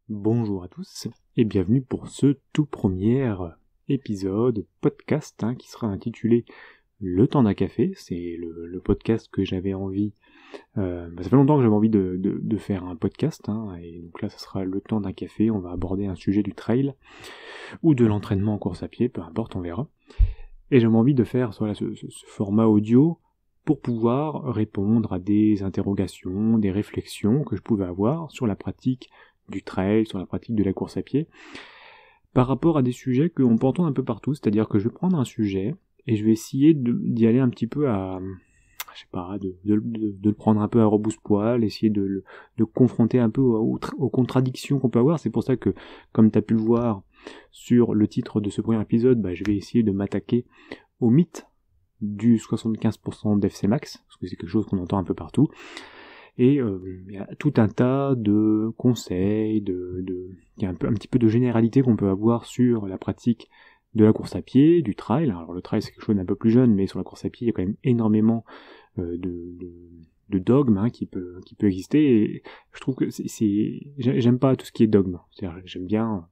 Bonjour à tous et bienvenue pour ce tout premier épisode podcast qui sera intitulé Le temps d'un café. C'est le podcast que j'avais envie, ça fait longtemps que j'avais envie de faire un podcast, et donc là ça sera Le temps d'un café. On va aborder un sujet du trail ou de l'entraînement en course à pied, peu importe, on verra. Et j'avais envie de faire ce format audio pour pouvoir répondre à des interrogations, des réflexions que je pouvais avoir sur la pratique du trail, sur la pratique de la course à pied, par rapport à des sujets qu'on peut entendre un peu partout, c'est-à-dire que je vais prendre un sujet et je vais essayer d'y aller un petit peu à, je sais pas, de le prendre un peu à rebrousse-poil, essayer de confronter un peu aux contradictions qu'on peut avoir. C'est pour ça que, comme tu as pu le voir sur le titre de ce premier épisode, je vais essayer de m'attaquer au mythe du 75% d'FC Max, parce que c'est quelque chose qu'on entend un peu partout. Et il y a tout un tas de conseils, il y a un petit peu de généralité qu'on peut avoir sur la pratique de la course à pied, du trail. Alors le trail c'est quelque chose d'un peu plus jeune, mais sur la course à pied il y a quand même énormément de dogme qui peut exister. Et je trouve que j'aime pas tout ce qui est dogme. C'est-à-dire, j'aime bien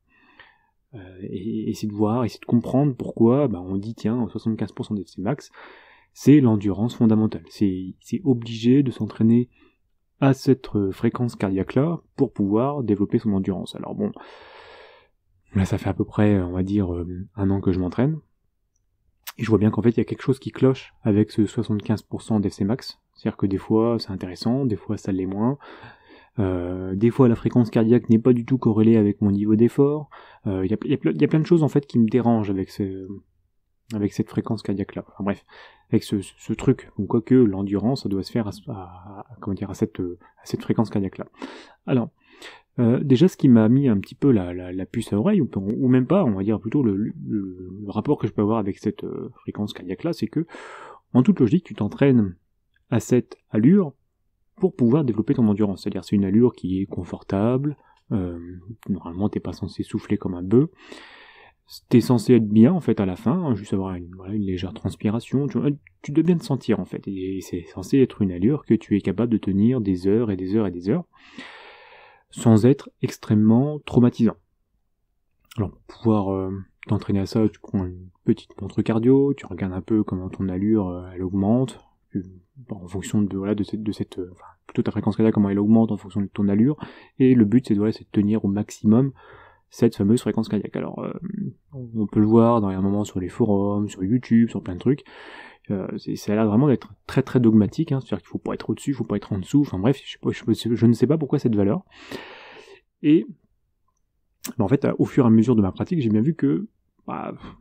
essayer de voir, essayer de comprendre pourquoi on dit tiens 75% des FC max c'est l'endurance fondamentale. C'est obligé de s'entraîner à cette fréquence cardiaque-là pour pouvoir développer son endurance. Alors bon, là ça fait à peu près, on va dire, 1 an que je m'entraîne, et je vois bien qu'en fait il y a quelque chose qui cloche avec ce 75% d'FC max, c'est-à-dire que des fois c'est intéressant, des fois ça l'est moins, des fois la fréquence cardiaque n'est pas du tout corrélée avec mon niveau d'effort, il y a plein de choses en fait qui me dérangent avec cette fréquence cardiaque-là. Enfin bref, avec ce truc. Donc quoique l'endurance, ça doit se faire à cette fréquence cardiaque-là. Alors, déjà ce qui m'a mis un petit peu la puce à l'oreille, ou même pas, on va dire plutôt le rapport que je peux avoir avec cette fréquence cardiaque-là, c'est que, en toute logique, tu t'entraînes à cette allure pour pouvoir développer ton endurance. C'est-à-dire c'est une allure qui est confortable, normalement t'es pas censé souffler comme un bœuf, t'es censé être bien en fait à la fin, juste avoir une légère transpiration, tu dois bien te sentir en fait, et c'est censé être une allure que tu es capable de tenir des heures et des heures et des heures, sans être extrêmement traumatisant. Alors pour pouvoir t'entraîner à ça, tu prends une petite montre cardio, tu regardes un peu comment ton allure elle augmente, en fonction plutôt ta fréquence cardiaque, comment elle augmente en fonction de ton allure, et le but c'est de tenir au maximum cette fameuse fréquence cardiaque. Alors, on peut le voir dans un moment sur les forums, sur YouTube, sur plein de trucs. Ça a l'air vraiment d'être très très dogmatique, c'est-à-dire qu'il faut pas être au-dessus, il faut pas être en dessous. Enfin bref, je ne sais pas pourquoi cette valeur. Et en fait, au fur et à mesure de ma pratique, j'ai bien vu que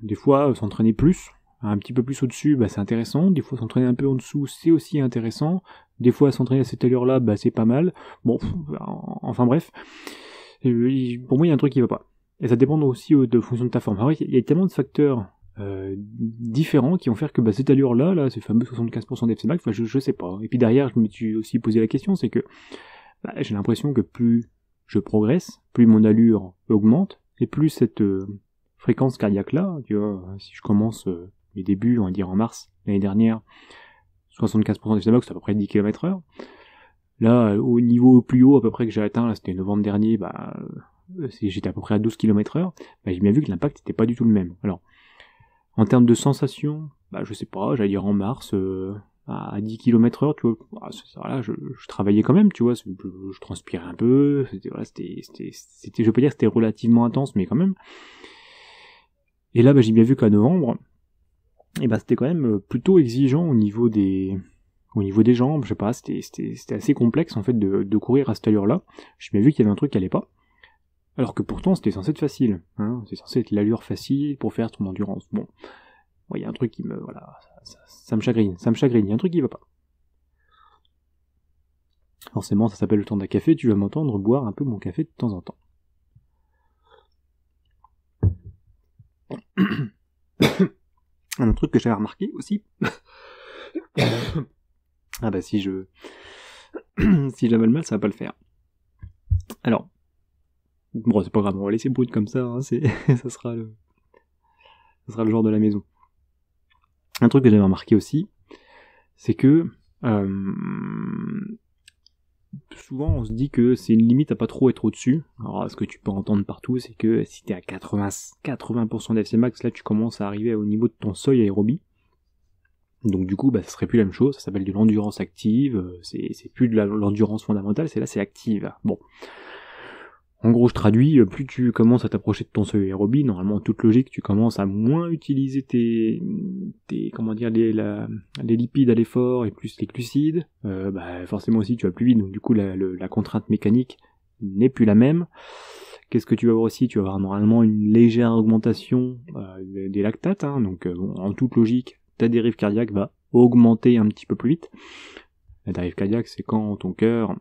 des fois, s'entraîner plus, un petit peu plus au-dessus, c'est intéressant. Des fois, s'entraîner un peu en dessous, c'est aussi intéressant. Des fois, s'entraîner à cette allure-là, c'est pas mal. Bon, enfin bref. Pour moi, il y a un truc qui va pas. Et ça dépend aussi de fonction de ta forme. Alors, il y a tellement de facteurs différents qui vont faire que cette allure-là, ce fameux 75% d'FC max, je sais pas. Et puis derrière, je me suis aussi posé la question, c'est que j'ai l'impression que plus je progresse, plus mon allure augmente, et plus cette fréquence cardiaque-là, tu vois, si je commence mes débuts, on va dire en mars l'année dernière, 75% d'FC max, c'est à peu près 10 km/h. Là, au niveau plus haut à peu près que j'ai atteint, là c'était novembre dernier, j'étais à peu près à 12 km/h, j'ai bien vu que l'impact n'était pas du tout le même. Alors, en termes de sensation, je sais pas, j'allais dire en mars, à 10 km/h, tu vois, je travaillais quand même, tu vois, je transpirais un peu, c'était, je peux dire que c'était relativement intense, mais quand même. Et là, j'ai bien vu qu'à novembre, c'était quand même plutôt exigeant au niveau des jambes, je sais pas, c'était assez complexe en fait de courir à cette allure-là. J'ai bien vu qu'il y avait un truc qui allait pas. Alors que pourtant c'était censé être facile, c'est censé être l'allure facile pour faire ton endurance. Bon, il y a un truc qui me, ça me chagrine, il y a un truc qui va pas. Forcément, ça s'appelle le temps d'un café, tu vas m'entendre boire un peu mon café de temps en temps. Un autre truc que j'avais remarqué aussi, si j'avais le mal, ça va pas le faire. Alors, bon, c'est pas grave, on va laisser brut comme ça, ça sera le genre de la maison. Un truc que j'avais remarqué aussi, c'est que souvent on se dit que c'est une limite à pas trop être au-dessus. Alors ce que tu peux entendre partout, c'est que si t'es à 80% d'FC max, là tu commences à arriver au niveau de ton seuil aérobie. Donc du coup, ça serait plus la même chose, ça s'appelle de l'endurance active, c'est plus de l'endurance fondamentale, c'est active. Bon. En gros, je traduis, plus tu commences à t'approcher de ton seuil aérobie, normalement en toute logique, tu commences à moins utiliser tes les lipides à l'effort et plus les glucides, forcément aussi tu vas plus vite, donc du coup la contrainte mécanique n'est plus la même. Qu'est-ce que tu vas avoir aussi? Tu vas avoir normalement une légère augmentation des lactates, donc en toute logique, ta dérive cardiaque va augmenter un petit peu plus vite. La dérive cardiaque, c'est quand ton cœur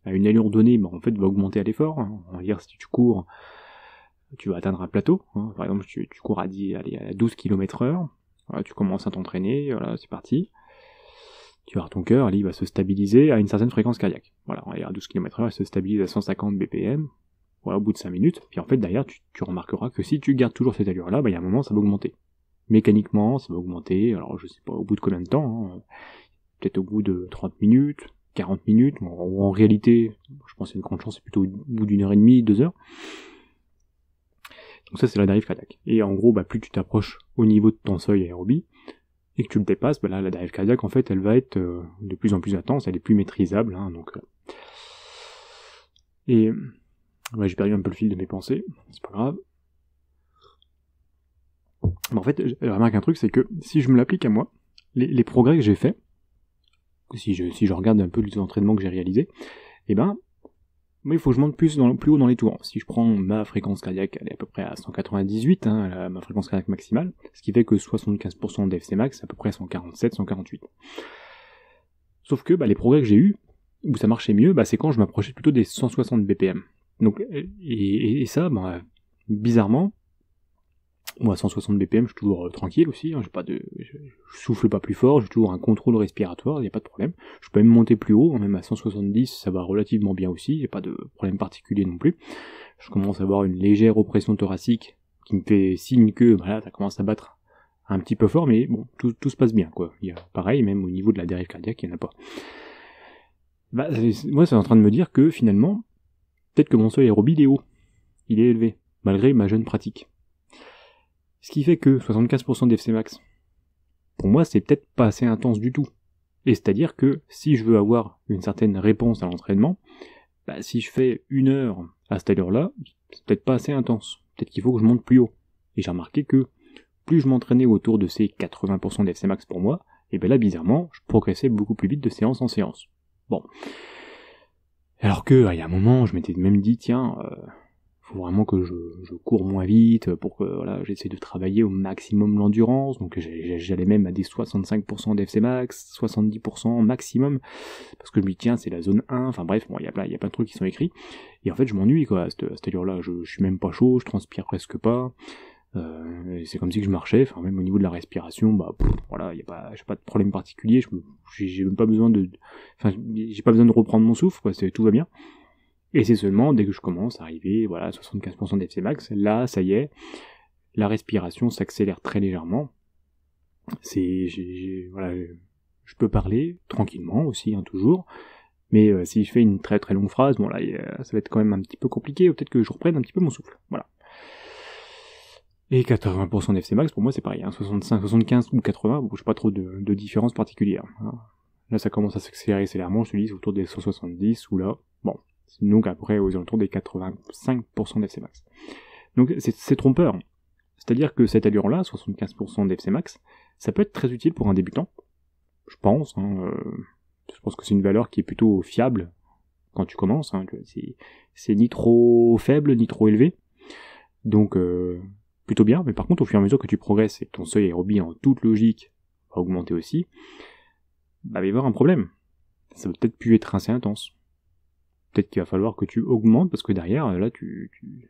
à une allure donnée, en fait, va augmenter à l'effort. On va dire, si tu cours, tu vas atteindre un plateau. Par exemple, tu cours à 12 km/h. Voilà, tu commences à t'entraîner, voilà, c'est parti. Tu vas voir ton cœur, il va se stabiliser à une certaine fréquence cardiaque. Voilà, à 12 km/h, il se stabilise à 150 BPM. Voilà, au bout de 5 minutes. Puis en fait, derrière, tu remarqueras que si tu gardes toujours cette allure-là, il y a un moment, ça va augmenter. Mécaniquement, ça va augmenter. Alors, je sais pas au bout de combien de temps. Peut-être au bout de 30 minutes. 40 minutes, ou en réalité, je pense qu'il y a une grande chance, c'est plutôt au bout d'une heure et demie, 2 heures. Donc ça, c'est la dérive cardiaque. Et en gros, plus tu t'approches au niveau de ton seuil aérobie, et que tu le dépasses, là, la dérive cardiaque, en fait, elle va être de plus en plus intense, elle est plus maîtrisable, Et, j'ai perdu un peu le fil de mes pensées, c'est pas grave. Mais en fait, je remarque un truc, c'est que si je me l'applique à moi, les progrès que j'ai faits, si je regarde un peu les entraînements que j'ai réalisés, moi, il faut que je monte plus haut dans les tours. Si je prends ma fréquence cardiaque, elle est à peu près à 198, ma fréquence cardiaque maximale, ce qui fait que 75% d'FC max, c'est à peu près 147, 148. Sauf que les progrès que j'ai eus, où ça marchait mieux, c'est quand je m'approchais plutôt des 160 BPM. Donc, et ça, bizarrement, moi, à 160 BPM, je suis toujours tranquille aussi, je souffle pas plus fort, j'ai toujours un contrôle respiratoire, il n'y a pas de problème. Je peux même monter plus haut, même à 170, ça va relativement bien aussi, il n'y a pas de problème particulier non plus. Je commence à avoir une légère oppression thoracique qui me fait signe que, ça commence à battre un petit peu fort, mais bon, tout se passe bien, quoi. Il y a, pareil, même au niveau de la dérive cardiaque, il n'y en a pas. Moi, c'est en train de me dire que, finalement, peut-être que mon seuil aérobie, il est haut. Il est élevé, malgré ma jeune pratique. Ce qui fait que 75% d'FC max, pour moi, c'est peut-être pas assez intense du tout. Et c'est-à-dire que si je veux avoir une certaine réponse à l'entraînement, si je fais 1 heure à cette allure-là, c'est peut-être pas assez intense. Peut-être qu'il faut que je monte plus haut. Et j'ai remarqué que plus je m'entraînais autour de ces 80% d'FC max pour moi, et là, bizarrement, je progressais beaucoup plus vite de séance en séance. Bon. Alors que, il y a un moment, je m'étais même dit, tiens, faut vraiment que je cours moins vite pour que j'essaie de travailler au maximum l'endurance, donc j'allais même à des 65% d'FC max, 70% maximum, parce que je me dis tiens c'est la zone 1, enfin bref, il y a plein de trucs qui sont écrits, et en fait je m'ennuie quoi, à cette allure-là, je suis même pas chaud, je transpire presque pas, c'est comme si je marchais, enfin même au niveau de la respiration, j'ai pas de problème particulier, j'ai même pas besoin j'ai pas besoin de reprendre mon souffle, quoi, tout va bien. Et c'est seulement dès que je commence à arriver, 75% d'FC max, là, ça y est, la respiration s'accélère très légèrement. Je peux parler tranquillement aussi, toujours. Mais si je fais une très très longue phrase, ça va être quand même un petit peu compliqué. Peut-être que je reprenne un petit peu mon souffle. Voilà. Et 80% d'FC max, pour moi, c'est pareil. 65, 75 ou 80, j'ai pas trop de différence particulière. Là, ça commence à s'accélérer légèrement, je te dis, autour des 170, ou là, donc après aux alentours des 85% d'FC max. Donc c'est trompeur. C'est-à-dire que cette allure-là, 75% d'FC max, ça peut être très utile pour un débutant. Je pense. Je pense que c'est une valeur qui est plutôt fiable quand tu commences. C'est ni trop faible, ni trop élevé. Donc plutôt bien. Mais par contre, au fur et à mesure que tu progresses et que ton seuil aérobie en toute logique va augmenter aussi, il va y avoir un problème. Ça va peut-être plus être assez intense. Peut-être qu'il va falloir que tu augmentes parce que derrière, là,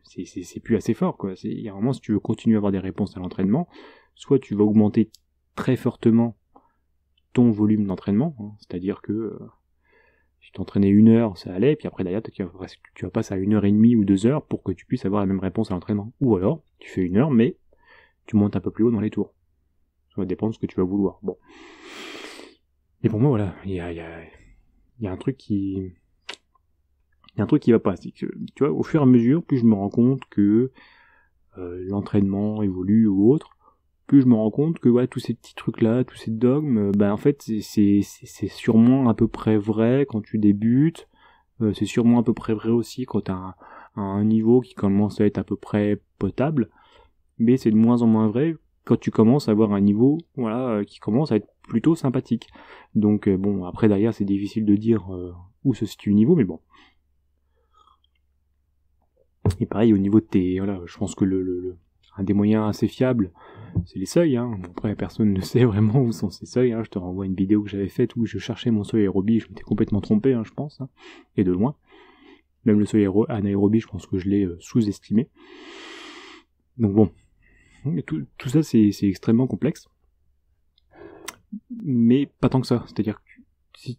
c'est plus assez fort, quoi. Il y a un moment, si tu veux continuer à avoir des réponses à l'entraînement, soit tu vas augmenter très fortement ton volume d'entraînement, c'est-à-dire que si tu t'entraînais 1 heure, ça allait, puis après derrière, tu vas passer à 1h30 ou 2 heures pour que tu puisses avoir la même réponse à l'entraînement. Ou alors, tu fais 1 heure, mais tu montes un peu plus haut dans les tours. Ça va dépendre de ce que tu vas vouloir. Bon. Et pour moi, il y a un truc qui il y a un truc qui va pas, c'est que, tu vois, au fur et à mesure, plus je me rends compte que l'entraînement évolue ou autre, plus je me rends compte que ouais, tous ces petits trucs-là, tous ces dogmes, en fait, c'est sûrement à peu près vrai quand tu débutes, c'est sûrement à peu près vrai aussi quand t'as un niveau qui commence à être à peu près potable, mais c'est de moins en moins vrai quand tu commences à avoir un niveau qui commence à être plutôt sympathique. Donc bon, après derrière c'est difficile de dire où se situe le niveau, mais bon. Et pareil au niveau de tes... je pense que un des moyens assez fiables, c'est les seuils. Après personne ne sait vraiment où sont ces seuils. Je te renvoie une vidéo que j'avais faite où je cherchais mon seuil aérobie, je m'étais complètement trompé, je pense, et de loin. Même le seuil anaérobie, je pense que je l'ai sous-estimé. Donc bon, tout ça c'est extrêmement complexe, mais pas tant que ça. C'est-à-dire que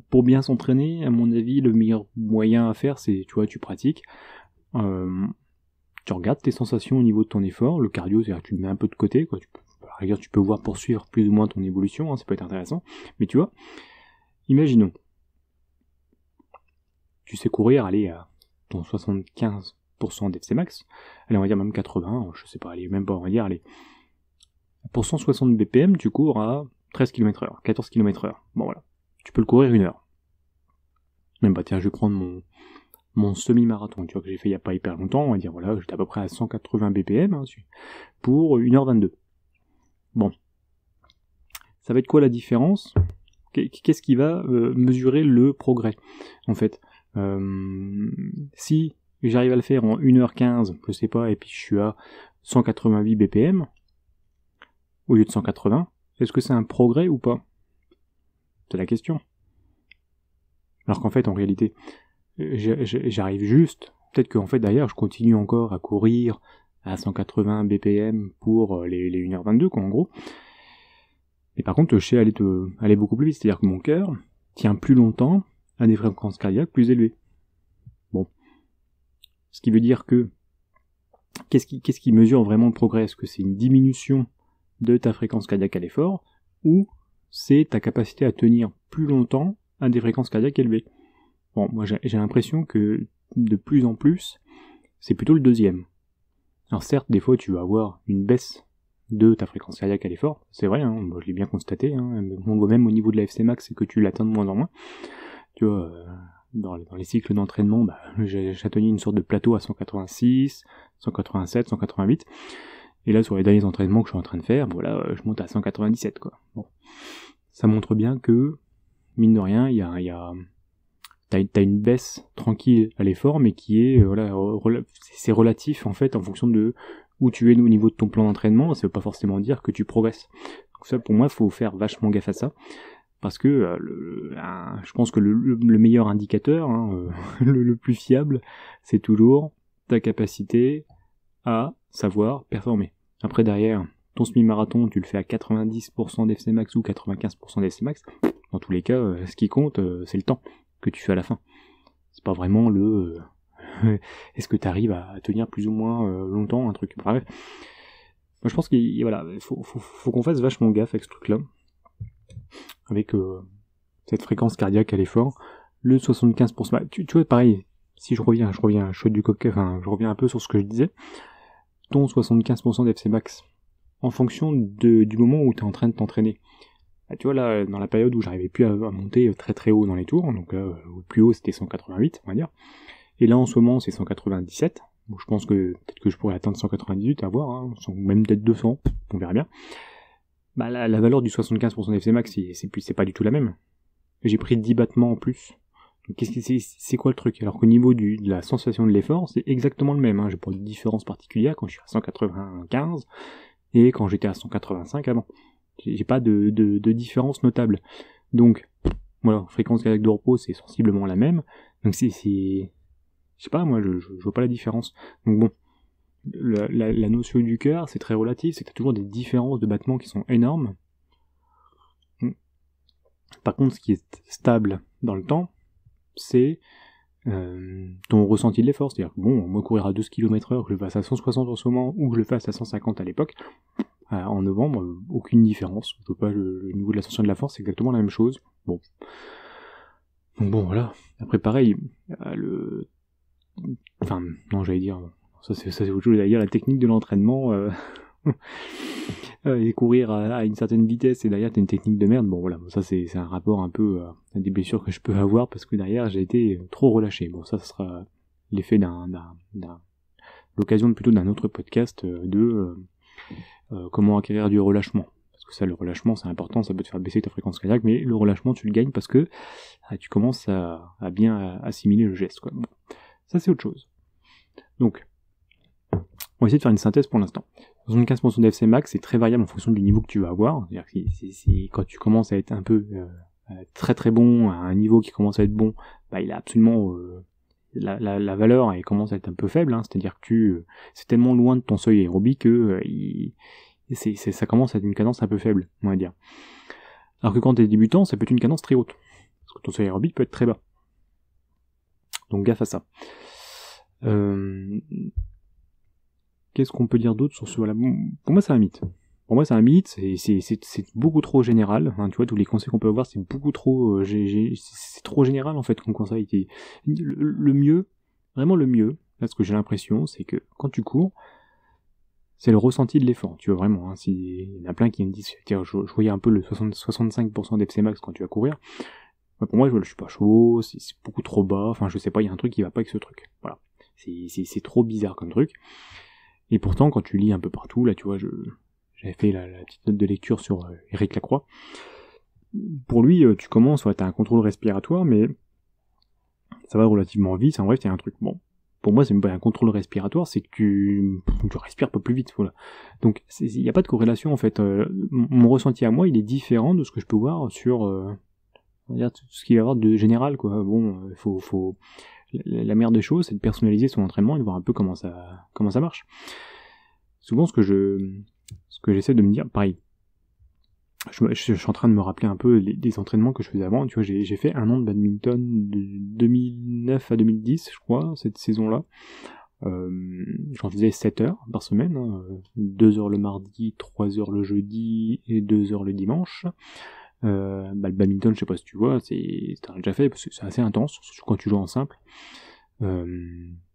pour bien s'entraîner, à mon avis, le meilleur moyen à faire, c'est, tu vois, tu pratiques, tu regardes tes sensations au niveau de ton effort, le cardio, c'est-à-dire que tu le mets un peu de côté, quoi. Tu peux voir poursuivre plus ou moins ton évolution, ça peut être intéressant, mais tu vois, imaginons, tu sais courir, allez, à ton 75% d'FC max, allez, on va dire même 80, je sais pas, allez, même pas, on va dire, allez, pour 160 BPM, tu cours à 13 km/h, 14 km/h, bon voilà, tu peux le courir 1 heure. Même pas, tiens, je vais prendre mon semi-marathon, tu vois, que j'ai fait il y a pas hyper longtemps, on va dire, voilà, j'étais à peu près à 180 BPM, pour 1h22. Bon. Ça va être quoi la différence ? Qu'est-ce qui va mesurer le progrès, en fait ? Si j'arrive à le faire en 1h15, je sais pas, et puis je suis à 188 BPM, au lieu de 180, est-ce que c'est un progrès ou pas ? C'est la question. Alors qu'en fait, en réalité, j'arrive juste, peut-être qu'en fait, d'ailleurs, je continue encore à courir à 180 BPM pour les 1h22, quoi, en gros. Et par contre, je sais aller beaucoup plus vite, c'est-à-dire que mon cœur tient plus longtemps à des fréquences cardiaques plus élevées. Bon. Ce qui veut dire que, qu'est-ce qui mesure vraiment le progrès ? Est-ce que c'est une diminution de ta fréquence cardiaque à l'effort, ou c'est ta capacité à tenir plus longtemps à des fréquences cardiaques élevées ? Bon, moi j'ai l'impression que, de plus en plus, c'est plutôt le deuxième. Alors certes, des fois tu vas avoir une baisse de ta fréquence cardiaque à l'effort, c'est vrai, moi je l'ai bien constaté, on voit même au niveau de la FC max, c'est que tu l'atteins de moins en moins. Tu vois, dans les cycles d'entraînement, j'atteignais une sorte de plateau à 186, 187, 188, et là sur les derniers entraînements que je suis en train de faire, voilà, je monte à 197, quoi. Bon. Ça montre bien que, mine de rien, t'as une baisse tranquille à l'effort, mais qui est, c'est relatif en fait en fonction de où tu es au niveau de ton plan d'entraînement. Ça veut pas forcément dire que tu progresses. Donc ça, pour moi, faut faire vachement gaffe à ça, parce que je pense que le meilleur indicateur, le plus fiable, c'est toujours ta capacité à savoir performer. Après derrière, ton semi-marathon, tu le fais à 90% d'FC max ou 95% d'FC max. Dans tous les cas, ce qui compte, c'est le temps que tu fais à la fin. C'est pas vraiment est-ce que tu arrives à tenir plus ou moins longtemps un truc. Bref. Moi je pense qu'il faut qu'on fasse vachement gaffe avec ce truc-là. Avec cette fréquence cardiaque à l'effort. Le 75%. Tu vois, pareil, si je reviens chaud du coq, je reviens un peu sur ce que je disais. Ton 75% d'FC max, en fonction du moment où tu es en train de t'entraîner. Tu vois, là, dans la période où j'arrivais plus à monter très très haut dans les tours, donc le plus haut c'était 188, on va dire, et là en ce moment c'est 197, donc je pense que peut-être que je pourrais atteindre 198, à voir, même peut-être 200, on verra bien. La valeur du 75% d'FC max, c'est pas du tout la même. J'ai pris 10 battements en plus. Donc c'est quoi le truc ? Alors qu'au niveau de la sensation de l'effort, c'est exactement le même, j'ai pas de différence particulière quand je suis à 195 et quand j'étais à 185 avant. J'ai pas de différence notable. Donc, voilà, fréquence cardiaque de repos, c'est sensiblement la même. Donc je sais pas, moi, je vois pas la différence. Donc bon, la notion du cœur, c'est très relatif, c'est que t'as toujours des différences de battements qui sont énormes. Par contre, ce qui est stable dans le temps, c'est ton ressenti de l'effort. C'est-à-dire que bon, moi courir à 12 km/h, que je le fasse à 160 en ce moment, ou que je le fasse à 150 à l'époque, en novembre, aucune différence. Je veux pas, le niveau de l'ascension de la force, c'est exactement la même chose. Bon. Donc bon, voilà. Après, pareil, enfin, non, j'allais dire, ça c'est autre chose, j'allais dire la technique de l'entraînement, et courir à une certaine vitesse, et derrière t'as une technique de merde, bon voilà, ça c'est un rapport un peu à des blessures que je peux avoir, parce que derrière j'ai été trop relâché. Bon, ça sera l'effet l'occasion plutôt d'un autre podcast de comment acquérir du relâchement. Parce que ça, le relâchement, c'est important, ça peut te faire baisser ta fréquence cardiaque, mais le relâchement, tu le gagnes parce que tu commences à bien assimiler le geste, quoi. Bon, ça, c'est autre chose. Donc, on va essayer de faire une synthèse pour l'instant. 75% d'FC max, c'est très variable en fonction du niveau que tu vas avoir. C'est-à-dire que quand tu commences à être un peu très très bon, à un niveau qui commence à être bon, bah, il a absolument... la valeur, elle commence à être un peu faible, hein. C'est-à-dire que c'est tellement loin de ton seuil aérobie que ça commence à être une cadence un peu faible, on va dire. Alors que quand t'es débutant, ça peut être une cadence très haute, parce que ton seuil aérobie peut être très bas. Donc gaffe à ça. Qu'est-ce qu'on peut dire d'autre sur ce... Voilà. Pour moi, c'est un mythe. Pour moi, c'est un mythe, c'est beaucoup trop général. Hein, tu vois, tous les conseils qu'on peut avoir, c'est beaucoup trop... c'est trop général, en fait, comme conseil. Le mieux, vraiment le mieux, là, ce que j'ai l'impression, c'est que quand tu cours, c'est le ressenti de l'effort, tu vois, vraiment. Hein, il y en a plein qui me disent, je voyais un peu le 65% d'FC max quand tu vas courir. Pour moi, je suis pas chaud, c'est beaucoup trop bas, enfin, je sais pas, il y a un truc qui va pas avec ce truc. Voilà. C'est trop bizarre comme truc. Et pourtant, quand tu lis un peu partout, là, tu vois, j'avais fait la petite note de lecture sur Éric Lacroix. Pour lui, tu commences, ouais, t'as un contrôle respiratoire, mais ça va relativement vite. En bref, il y a un truc. Bon, pour moi, c'est même pas un contrôle respiratoire, c'est que tu respires pas plus vite. Voilà. Donc, il n'y a pas de corrélation, en fait. Mon ressenti à moi, il est différent de ce que je peux voir sur on va dire, tout ce qu'il va y avoir de général, quoi. Bon, faut la meilleure des choses, c'est de personnaliser son entraînement et de voir un peu comment ça marche. Souvent, ce que j'essaie de me dire, pareil, je suis en train de me rappeler un peu des entraînements que je faisais avant. Tu vois, j'ai fait un an de badminton de 2009 à 2010, je crois, cette saison-là. J'en faisais 7 heures par semaine, hein, 2 heures le mardi, 3 heures le jeudi et 2 heures le dimanche. Le badminton, je sais pas si tu vois, t'as déjà fait, parce que c'est assez intense, surtout quand tu joues en simple.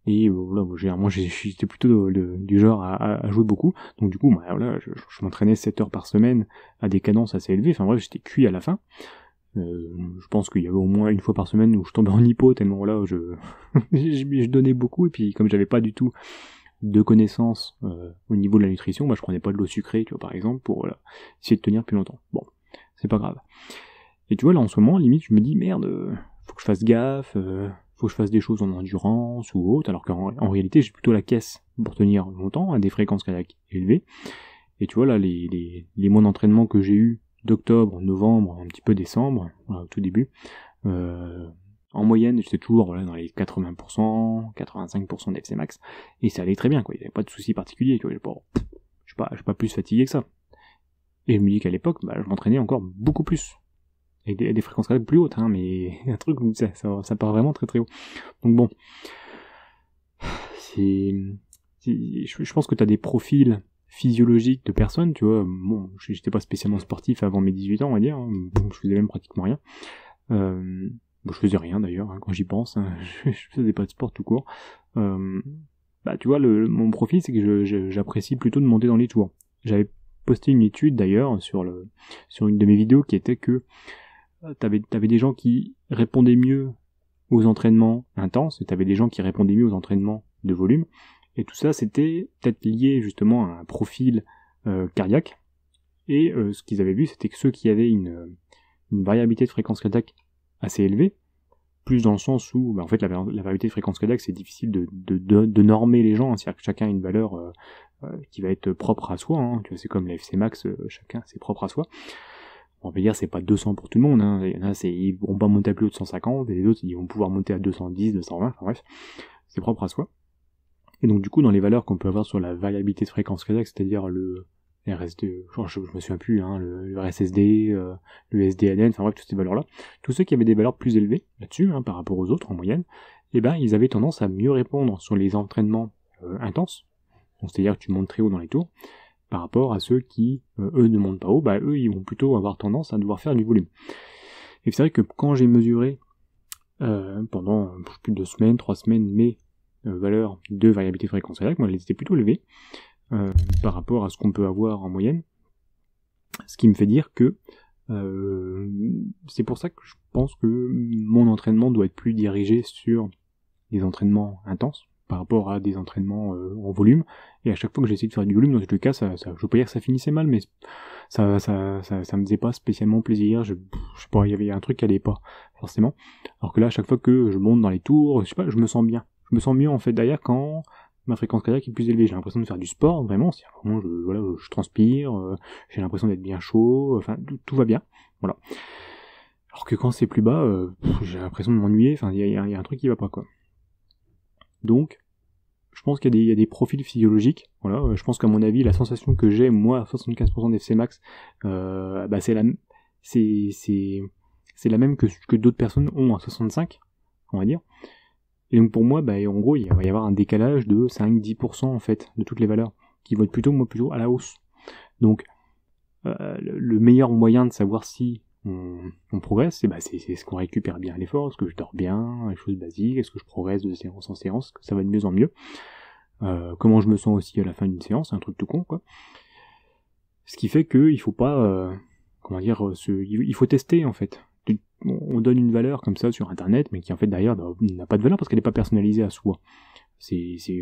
Et voilà, moi j'étais plutôt du genre à jouer beaucoup, donc du coup voilà, je m'entraînais 7 heures par semaine à des cadences assez élevées, enfin bref, j'étais cuit à la fin. Je pense qu'il y avait au moins une fois par semaine où je tombais en hypo, tellement là je donnais beaucoup, et puis comme j'avais pas du tout de connaissances au niveau de la nutrition, je prenais pas de l'eau sucrée, tu vois, par exemple, pour essayer de tenir plus longtemps. Bon, c'est pas grave. Et tu vois, là en ce moment, limite, je me dis, merde, faut que je fasse gaffe, faut que je fasse des choses en endurance ou autre, alors qu'en réalité, j'ai plutôt la caisse pour tenir longtemps, à des fréquences cardiaques élevées. Et tu vois, là, les mois d'entraînement que j'ai eu d'octobre, novembre, un petit peu décembre, au tout début, en moyenne, j'étais toujours dans les 80%, 85% d'FC max, et ça allait très bien, quoi. Il n'y avait pas de soucis particuliers, tu vois, je suis pas plus fatigué que ça. Et je me dis qu'à l'époque, je m'entraînais encore beaucoup plus. Avec des fréquences cardiaques plus hautes, hein, mais un truc où ça part vraiment très très haut. Donc bon, je pense que t'as des profils physiologiques de personnes, tu vois. Bon, j'étais pas spécialement sportif avant mes 18 ans, on va dire. Hein. Bon, je faisais même pratiquement rien. Je faisais rien d'ailleurs, hein, quand j'y pense. Hein. Je faisais pas de sport tout court. Tu vois, mon profil, c'est que j'apprécie plutôt de monter dans les tours. J'avais posté une étude d'ailleurs sur une de mes vidéos qui était que t'avais des gens qui répondaient mieux aux entraînements intenses, et t'avais des gens qui répondaient mieux aux entraînements de volume, et tout ça c'était peut-être lié justement à un profil cardiaque, et ce qu'ils avaient vu, c'était que ceux qui avaient une variabilité de fréquence cardiaque assez élevée, plus dans le sens où, en fait, la variabilité de fréquence cardiaque, c'est difficile de normer les gens, hein, c'est-à-dire que chacun a une valeur qui va être propre à soi, hein, tu vois, c'est comme la FC max, chacun c'est propre à soi. On va dire c'est pas 200 pour tout le monde, hein. Il y en a, ils vont pas monter à plus haut de 150, et les autres ils vont pouvoir monter à 210, 220, enfin bref, c'est propre à soi. Et donc du coup, dans les valeurs qu'on peut avoir sur la variabilité de fréquence cardiaque, c'est-à-dire le RSD, je me souviens plus, hein, le RSSD, le SDNN, enfin bref, toutes ces valeurs-là, tous ceux qui avaient des valeurs plus élevées là-dessus, hein, par rapport aux autres en moyenne, ils avaient tendance à mieux répondre sur les entraînements intenses, donc c'est-à-dire que tu montes très haut dans les tours, par rapport à ceux qui, eux, ne montent pas haut, eux, ils vont plutôt avoir tendance à devoir faire du volume. Et c'est vrai que quand j'ai mesuré pendant plus de 2 semaines, 3 semaines, mes valeurs de variabilité fréquence cardiaque, moi, elles étaient plutôt élevées par rapport à ce qu'on peut avoir en moyenne. Ce qui me fait dire que c'est pour ça que je pense que mon entraînement doit être plus dirigé sur des entraînements intenses par rapport à des entraînements en volume. Et à chaque fois que j'essaie de faire du volume, dans tous les cas, je veux pas dire que ça finissait mal, mais ça me faisait pas spécialement plaisir. Je sais pas, il y avait un truc qui allait pas forcément. Alors que là, à chaque fois que je monte dans les tours, je sais pas, je me sens bien. Je me sens mieux en fait derrière quand ma fréquence cardiaque est plus élevée. J'ai l'impression de faire du sport, vraiment. C'est vraiment, je transpire, j'ai l'impression d'être bien chaud. Enfin, tout va bien. Voilà. Alors que quand c'est plus bas, j'ai l'impression de m'ennuyer. Enfin, il y a un truc qui va pas, quoi. Donc, je pense qu'il y a des profils physiologiques. Voilà, je pense qu'à mon avis, la sensation que j'ai, moi, à 75% d'FC max, c'est la même que d'autres personnes ont à 65, on va dire. Et donc pour moi, en gros, il va y avoir un décalage de 5-10% en fait, de toutes les valeurs, qui vont être plutôt à la hausse. Donc, le meilleur moyen de savoir si on progresse, c'est ce qu'on récupère bien à l'effort, est-ce que je dors bien, les choses basiques, est-ce que je progresse de séance en séance, que ça va de mieux en mieux. Comment je me sens aussi à la fin d'une séance, un truc tout con, quoi. Ce qui fait qu'il faut pas, il faut tester en fait. On donne une valeur comme ça sur internet, mais qui en fait d'ailleurs n'a pas de valeur parce qu'elle n'est pas personnalisée à soi.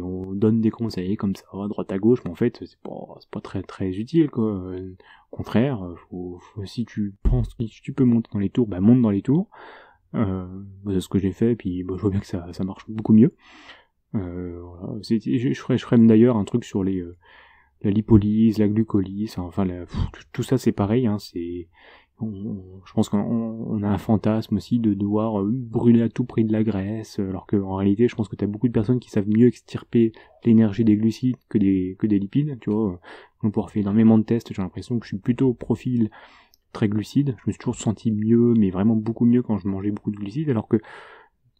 On donne des conseils comme ça, à droite à gauche, mais en fait c'est pas très très utile, quoi. Au contraire, si tu penses que tu peux monter dans les tours, monte dans les tours. C'est ce que j'ai fait, puis je vois bien que ça marche beaucoup mieux. Voilà. Je ferais même d'ailleurs un truc sur la lipolyse, la glucolyse, enfin tout ça c'est pareil, hein, je pense qu'on a un fantasme aussi de devoir brûler à tout prix de la graisse, alors qu'en réalité je pense que t'as beaucoup de personnes qui savent mieux extirper l'énergie des glucides que des lipides, tu vois. On pourra faire énormément de tests, j'ai l'impression que je suis plutôt au profil très glucide, je me suis toujours senti mieux, mais vraiment beaucoup mieux quand je mangeais beaucoup de glucides, alors que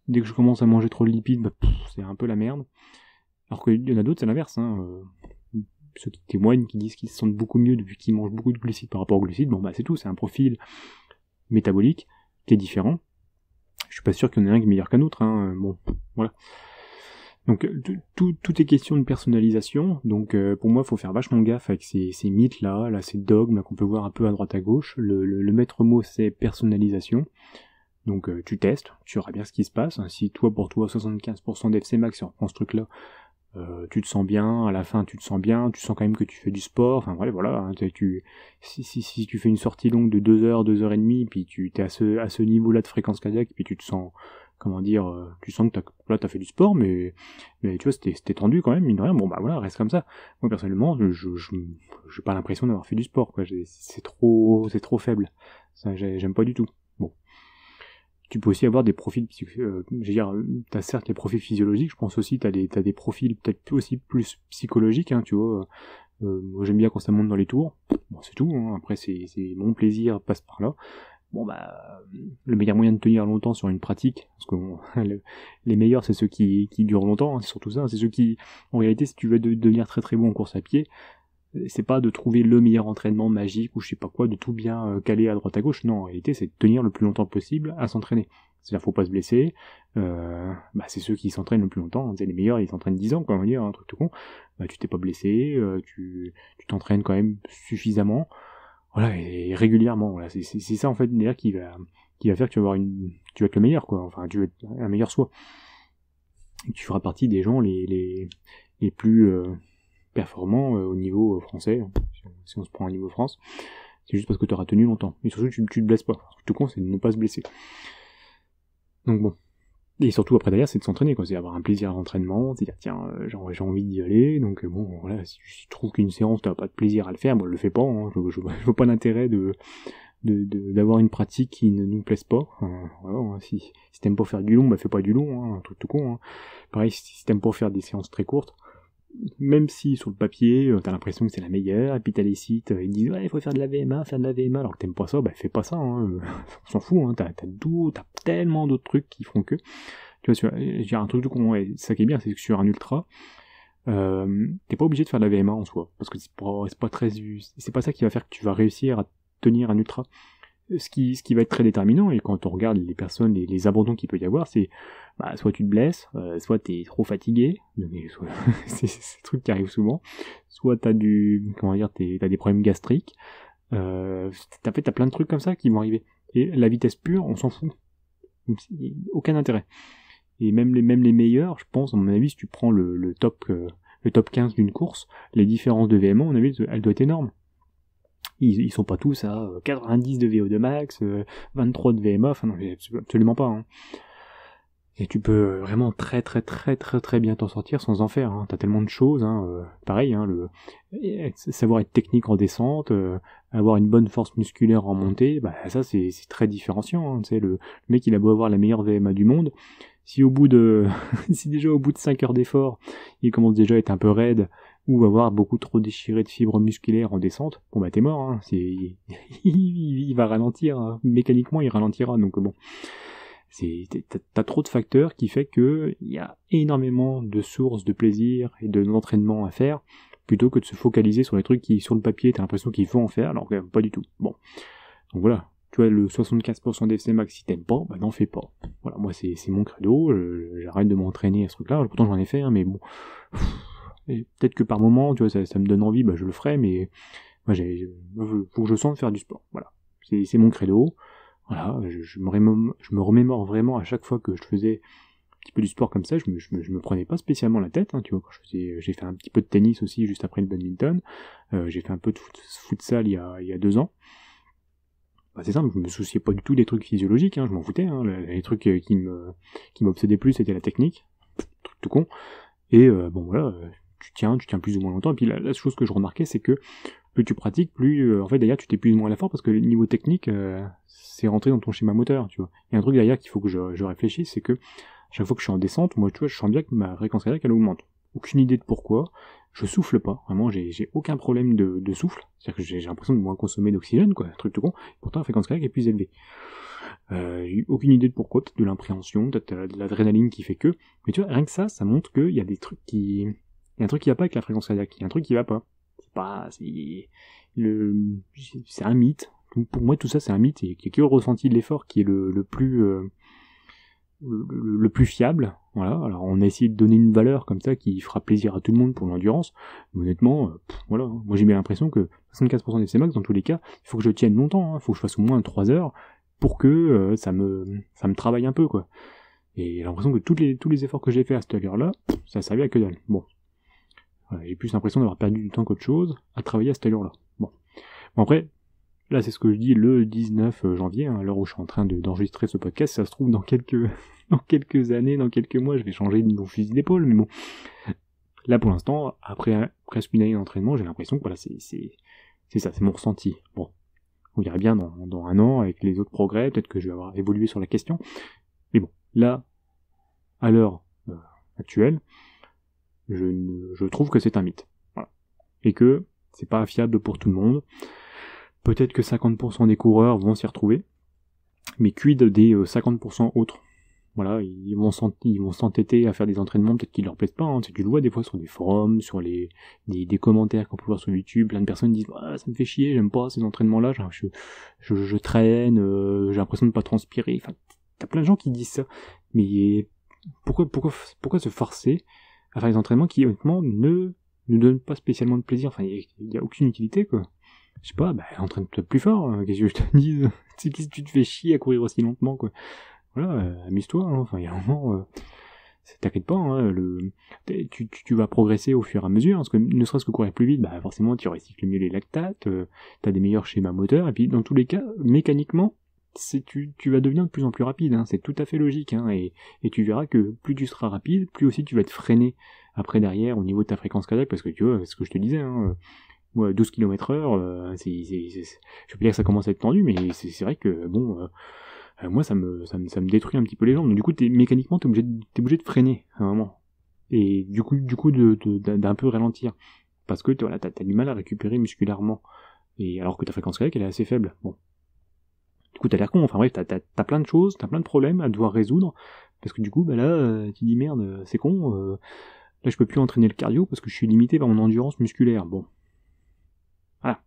dès que je commence à manger trop de lipides, c'est un peu la merde. Alors qu'il y en a d'autres, c'est l'inverse, hein. Ceux qui témoignent, qui disent qu'ils se sentent beaucoup mieux depuis qu'ils mangent beaucoup de glucides par rapport aux glucides, c'est tout, c'est un profil métabolique qui est différent. Je suis pas sûr qu'il y en ait un qui est meilleur qu'un autre, hein. Voilà. Donc tout est question de personnalisation, donc pour moi il faut faire vachement gaffe avec ces mythes là, ces dogmes là, qu'on peut voir un peu à droite à gauche. Le maître mot c'est personnalisation. Donc tu testes, tu verras bien ce qui se passe. Si pour toi 75% d'FC max, si on reprend ce truc là, tu te sens bien, à la fin tu te sens bien, tu sens quand même que tu fais du sport, enfin voilà, hein, si tu fais une sortie longue de 2 heures, 2 heures et demie, puis tu t'es à ce niveau-là de fréquence cardiaque, puis tu te sens, tu sens que t'as fait du sport, mais tu vois, c'était tendu quand même, mine de rien, reste comme ça. Moi personnellement, j'ai pas l'impression d'avoir fait du sport, quoi, c'est trop faible. Ça, j'aime pas du tout. Bon. Tu peux aussi avoir des profils, t'as certes les profils physiologiques, je pense aussi t'as des profils peut-être aussi plus psychologiques, hein, tu vois. Moi j'aime bien quand ça monte dans les tours, c'est tout, hein. Après c'est mon plaisir passe par là. Le meilleur moyen de tenir longtemps sur une pratique, parce que les meilleurs c'est ceux qui durent longtemps, hein, c'est surtout ça, hein. C'est ceux qui, en réalité, si tu veux devenir très très bon en course à pied, c'est pas de trouver le meilleur entraînement magique ou je sais pas quoi, de tout bien caler à droite à gauche. Non, en réalité, c'est de tenir le plus longtemps possible à s'entraîner. C'est-à-dire, faut pas se blesser. C'est ceux qui s'entraînent le plus longtemps. C'est les meilleurs, ils s'entraînent 10 ans, quoi, on va dire, un truc tout con. Tu t'es pas blessé, tu t'entraînes quand même suffisamment. Voilà, et régulièrement. Voilà, c'est ça, en fait, d'ailleurs, qui va faire que tu vas être le meilleur, quoi. Enfin, tu vas être un meilleur soi. Et tu feras partie des gens les plus performants au niveau français, si on se prend au niveau France, c'est juste parce que tu auras tenu longtemps. Et surtout, tu te blesses pas. Tout con, c'est de ne pas se blesser. Donc bon. Et surtout, après derrière, c'est de s'entraîner, quoi. C'est avoir un plaisir à l'entraînement, c'est dire, tiens, j'ai envie d'y aller, donc voilà, si tu trouves qu'une séance, t'as pas de plaisir à le faire, le fais pas, hein. Je vois pas l'intérêt d'avoir une pratique qui ne nous plaise pas. Voilà, hein. Si t'aimes pas faire du long, fais pas du long, hein, un truc tout con, hein. Pareil, si t'aimes pas faire des séances très courtes, même si sur le papier t'as l'impression que c'est la meilleure, et puis t'as les sites, ils disent ouais il faut faire de la VMA, alors que t'aimes pas ça, fais pas ça, hein. On s'en fout, hein. T'as tellement d'autres trucs qui font que, tu vois, j'ai un truc de con, et ça qui est bien, c'est que sur un ultra, t'es pas obligé de faire de la VMA en soi, parce que c'est pas ça qui va faire que tu vas réussir à tenir un ultra. ce qui va être très déterminant, et quand on regarde les personnes, les abandons qu'il peut y avoir, c'est soit tu te blesses, soit t'es trop fatigué, c'est ce truc qui arrive souvent, soit t'as t'as des problèmes gastriques, t'as plein de trucs comme ça qui vont arriver. Et la vitesse pure, on s'en fout. Aucun intérêt. Et même les meilleurs, je pense, à mon avis, si tu prends le top 15 d'une course, les différences de VMA, à mon avis, elles doivent être énormes. Ils sont pas tous à 90 de VO2 max, 23 de VMA, enfin non, absolument pas. Hein. Et tu peux vraiment très bien t'en sortir sans en faire. Hein. T'as tellement de choses. Hein. Pareil, hein, savoir être technique en descente, avoir une bonne force musculaire en montée, bah ça c'est très différenciant. Hein. Tu sais, le mec il a beau avoir la meilleure VMA du monde, si déjà au bout de 5 heures d'effort, il commence déjà à être un peu raide ou avoir beaucoup trop déchiré de fibres musculaires en descente, bon bah t'es mort. Hein. Il va ralentir. Hein. Mécaniquement il ralentira. Donc bon. T'as trop de facteurs qui fait que il y a énormément de sources de plaisir et d'entraînement à faire, plutôt que de se focaliser sur les trucs qui, sur le papier, t'as l'impression qu'il faut en faire, alors que pas du tout. Bon. Donc voilà. Tu vois, le 75% d'FC Max, si t'aimes pas, bah n'en fais pas. Voilà, moi c'est mon credo, j'arrête de m'entraîner à ce truc-là, pourtant j'en ai fait, hein, mais bon. Et peut-être que par moment, tu vois, ça me donne envie, bah je le ferai, mais moi faut que je sente faire du sport. Voilà. C'est mon credo. Voilà, je me remémore vraiment à chaque fois que je faisais un petit peu du sport comme ça, je me prenais pas spécialement la tête, hein, tu vois, quand j'ai fait un petit peu de tennis aussi juste après le badminton, j'ai fait un peu de futsal il y a 2 ans. Bah c'est simple, je me souciais pas du tout des trucs physiologiques, hein, je m'en foutais, hein, les trucs qui m'obsédaient plus c'était la technique, truc tout con, et bon voilà, tu tiens plus ou moins longtemps, et puis la chose que je remarquais c'est que plus tu pratiques, plus en fait d'ailleurs tu t'épuises moins à la fin parce que le niveau technique c'est rentré dans ton schéma moteur, tu vois. Il y a un truc derrière qu'il faut que je réfléchisse, c'est que chaque fois que je suis en descente, moi tu vois, je sens bien que ma fréquence cardiaque elle augmente. Aucune idée de pourquoi, je souffle pas, vraiment j'ai aucun problème de souffle, c'est-à-dire que j'ai l'impression de moins consommer d'oxygène, quoi, un truc tout con, pourtant la fréquence cardiaque est plus élevée. J'ai aucune idée de pourquoi, peut-être de l'impréhension, peut-être de l'adrénaline qui fait que, mais tu vois, rien que ça montre qu'il y a des trucs il y a un truc qui va pas avec la fréquence cardiaque, il y a un truc qui va pas. C'est un mythe. Pour moi, tout ça, c'est un mythe, et qu'il n'y a que le ressenti de l'effort qui est le plus fiable. Voilà. Alors, on a essayé de donner une valeur comme ça qui fera plaisir à tout le monde pour l'endurance. Mais honnêtement, voilà. Moi, j'ai bien l'impression que 75% des C-Max, dans tous les cas, il faut que je tienne longtemps. Il faut que je fasse au moins 3 heures pour que ça me travaille un peu, quoi. Et j'ai l'impression que tous les efforts que j'ai fait à cette heure-là, ça a servi à que dalle. Bon. Voilà, j'ai plus l'impression d'avoir perdu du temps qu'autre chose à travailler à cette allure-là. Bon, après, là c'est ce que je dis le 19 janvier, hein, à l'heure où je suis en train d'enregistrer ce podcast. Ça se trouve dans quelques années, dans quelques mois, je vais changer de mon fusil d'épaule, mais bon. Là pour l'instant, après presque une année d'entraînement, j'ai l'impression que voilà, c'est ça, c'est mon ressenti. Bon, on verra bien dans 1 an avec les autres progrès, peut-être que je vais avoir évolué sur la question. Mais bon, là, à l'heure actuelle, je trouve que c'est un mythe. Voilà. Et que c'est pas fiable pour tout le monde. Peut-être que 50% des coureurs vont s'y retrouver, mais quid des 50% autres? Voilà, ils vont s'entêter à faire des entraînements peut-être qui leur plaisent pas. Hein. Tu le vois des fois sur des forums, sur des commentaires qu'on peut voir sur YouTube, plein de personnes disent ah, ça me fait chier, j'aime pas ces entraînements-là, je traîne, j'ai l'impression de pas transpirer. Enfin, t'as plein de gens qui disent ça, mais pourquoi se forcer à faire des entraînements qui honnêtement ne donnent pas spécialement de plaisir? Enfin, il y a aucune utilité, quoi. Je sais pas, entraîne-toi plus fort, hein. Qu'est-ce que je te dise? Qu'est-ce que tu te fais chier à courir aussi lentement, quoi. Voilà, amuse-toi, hein. Enfin, il y a un moment, t'inquiète pas, hein, tu vas progresser au fur et à mesure, hein, parce que ne serait-ce que courir plus vite, forcément tu recycles mieux les lactates, t'as des meilleurs schémas moteurs, et puis dans tous les cas, mécaniquement, tu vas devenir de plus en plus rapide, hein, c'est tout à fait logique, hein, et tu verras que plus tu seras rapide, plus aussi tu vas te freiner après derrière au niveau de ta fréquence cardiaque, parce que tu vois, c'est ce que je te disais, hein, 12 km/h, je peux dire que ça commence à être tendu, mais c'est vrai que bon, moi ça me détruit un petit peu les jambes, donc du coup mécaniquement t'es obligé de freiner à un moment, et du coup d'un peu ralentir, parce que voilà, t'as du mal à récupérer musculairement, et alors que ta fréquence cardiaque elle est assez faible. Bon, du coup t'as l'air con, enfin bref, t'as plein de choses, t'as plein de problèmes à devoir résoudre, parce que du coup là tu dis merde, c'est con, là je peux plus entraîner le cardio parce que je suis limité par mon endurance musculaire. Bon, voilà.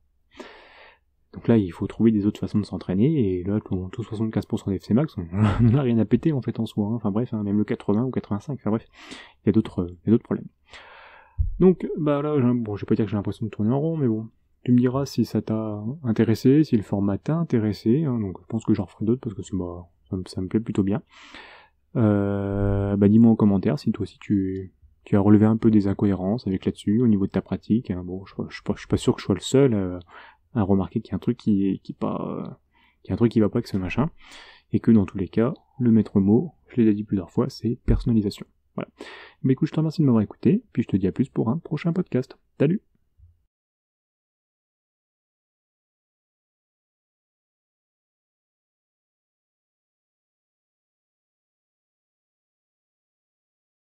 Donc là, il faut trouver des autres façons de s'entraîner, et là, tout 75% des FC Max, on n'a rien à péter en fait en soi, hein. Enfin bref, hein, même le 80 ou 85, enfin bref, il y a d'autres problèmes. Donc, bah là, je vais pas dire que j'ai l'impression de tourner en rond, mais bon, tu me diras si ça t'a intéressé, si le format t'a intéressé, hein, donc je pense que j'en ferai d'autres, parce que ça me plaît plutôt bien. Bah dis-moi en commentaire si toi aussi tu as relevé un peu des incohérences avec là-dessus, au niveau de ta pratique, hein. Bon, je suis pas sûr que je sois le seul à remarquer qu'il y a un truc qui va pas avec ce machin, et que dans tous les cas, le maître mot, je l'ai dit plusieurs fois, c'est personnalisation. Voilà. Mais écoute, je te remercie de m'avoir écouté, puis je te dis à plus pour un prochain podcast. Salut!